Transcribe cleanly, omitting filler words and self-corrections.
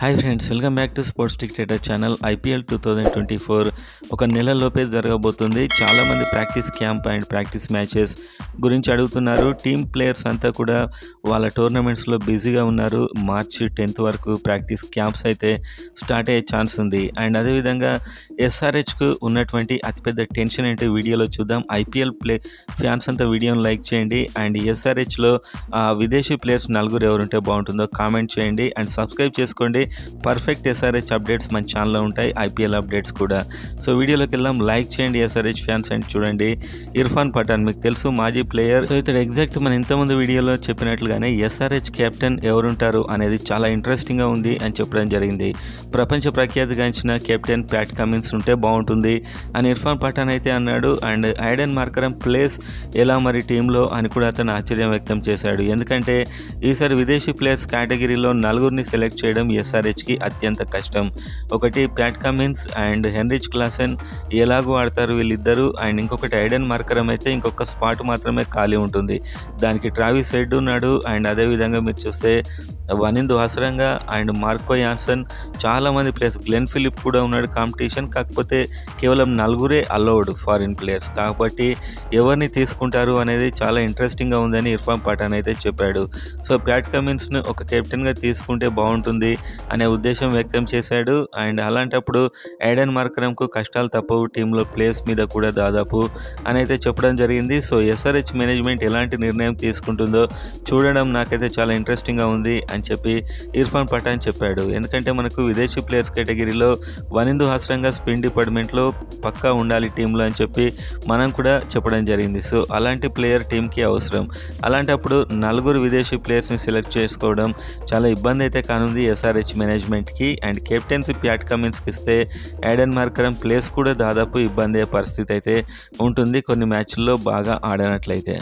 Hi friends, welcome back to sports dictator channel. IPL 2024 ఒక నెలలోపే జరగబోతుంది. చాలామంది practice camp and practice matches గురించి అడుగుతున్నారు. టీమ్ ప్లేయర్స్ అంతా కూడా వాళ్ళ టోర్నమెంట్స్లో బిజీగా ఉన్నారు. మార్చి 10th వరకు ప్రాక్టీస్ క్యాంప్స్ అయితే స్టార్ట్ అయ్యే ఛాన్స్ ఉంది. అండ్ అదేవిధంగా ఎస్ఆర్హెచ్కు ఉన్నటువంటి అతిపెద్ద టెన్షన్ ఏంటి వీడియోలో చూద్దాం. ఐపీఎల్ ఫ్యాన్స్ అంతా వీడియోని లైక్ చేయండి. అండ్ ఎస్ఆర్హెచ్లో విదేశీ ప్లేయర్స్ నలుగురు ఎవరుంటే బాగుంటుందో కామెంట్ చేయండి. అండ్ సబ్స్క్రైబ్ చేసుకోండి. పర్ఫెక్ట్ ఎస్ఆర్హెచ్ అప్డేట్స్ మన ఛానల్లో ఉంటాయి, ఐపీఎల్ అప్డేట్స్ కూడా. సో వీడియోలోకి వెళ్దాం. లైక్ చేయండి ఎస్ఆర్హెచ్ ఫ్యాన్స్ అండ్ చూడండి. ఇర్ఫాన్ పఠాన్ మీకు తెలుసు, మాజీ ప్లేయర్. సో ఇతడు ఎగ్జాక్ట్ మన ఇంతకుముందు వీడియోలో చెప్పినట్లుగానే ఎస్ఆర్హెచ్ కెప్టెన్ ఎవరుంటారు అనేది చాలా ఇంట్రెస్టింగ్గా ఉంది అని చెప్పడం జరిగింది. ప్రపంచ ప్రఖ్యాతిగాంచిన కెప్టెన్ ప్యాట్ కమిన్స్ ఉంటే బాగుంటుంది అని ఇర్ఫాన్ పఠాన్ అయితే అన్నాడు. అండ్ ఐడెన్ మార్కరం ప్లేస్ ఎలా మరి టీంలో అని కూడా అతను ఆశ్చర్యం వ్యక్తం చేశాడు. ఎందుకంటే ఈసారి విదేశీ ప్లేయర్స్ కేటగిరీలో నలుగురిని సెలెక్ట్ చేయడం ఎస్ఆర్హెచ్కి అత్యంత కష్టం. ఒకటి Pat Cummins and Heinrich Klaasen ఎలాగో ఆడతారు వీళ్ళిద్దరూ. అండ్ ఇంకొకటి ఐడెన్ మార్కరం అయితే ఇంకొక స్పాట్ మాత్రమే ఖాళీ ఉంటుంది. దానికి ట్రావిస్ హెడ్ ఉన్నాడు. అండ్ అదేవిధంగా మీరు చూస్తే Wanindu Hasaranga and Marco Jansen చాలామంది ప్లేయర్స్, గ్లెన్ ఫిలిప్ కూడా ఉన్నాడు కాంపిటీషన్. కాకపోతే కేవలం నలుగురే అలౌడ్ ఫారిన్ ప్లేయర్స్. కాబట్టి ఎవరిని తీసుకుంటారు అనేది చాలా ఇంట్రెస్టింగ్గా ఉందని ఇర్ఫాన్ పఠాన్ అయితే చెప్పాడు. సో ప్యాట్ కమిన్స్ను ఒక కెప్టెన్గా తీసుకుంటే బాగుంటుంది అనే ఉద్దేశం వ్యక్తం చేశాడు. అండ్ అలాంటప్పుడు ఐడెన్ మార్కరంకు కష్టాలు తప్పవు టీంలో ప్లేస్ మీద కూడా దాదాపు అని అయితే చెప్పడం జరిగింది. సో ఎస్ఆర్హెచ్ మేనేజ్మెంట్ ఎలాంటి నిర్ణయం తీసుకుంటుందో చూడడం నాకైతే చాలా ఇంట్రెస్టింగ్గా ఉంది అని చెప్పి ఇర్ఫాన్ పఠాన్ చెప్పాడు. ఎందుకంటే మనకు విదేశీ ప్లేయర్స్ కేటగిరీలో వనిందు హసరంగా స్పిన్ డిపార్ట్మెంట్లో పక్కా ఉండాలి టీంలో అని చెప్పి మనం కూడా చెప్పడం జరిగింది. సో అలాంటి ప్లేయర్ టీంకి అవసరం. అలాంటప్పుడు నలుగురు విదేశీ ప్లేయర్స్ని సెలెక్ట్ చేసుకోవడం చాలా ఇబ్బంది అయితే కానుంది ఎస్ఆర్హెచ్ మేనేజ్మెంట్కి. అండ్ కెప్టెన్సీ ప్యాట్ కమిన్స్కి ఇస్తే ఐడెన్ మార్కరం ప్లేస్ కూడా దాదాపు ఇబ్బంది అయ్యే పరిస్థితి అయితే ఉంటుంది కొన్ని మ్యాచ్ల్లో బాగా ఆడనట్లయితే.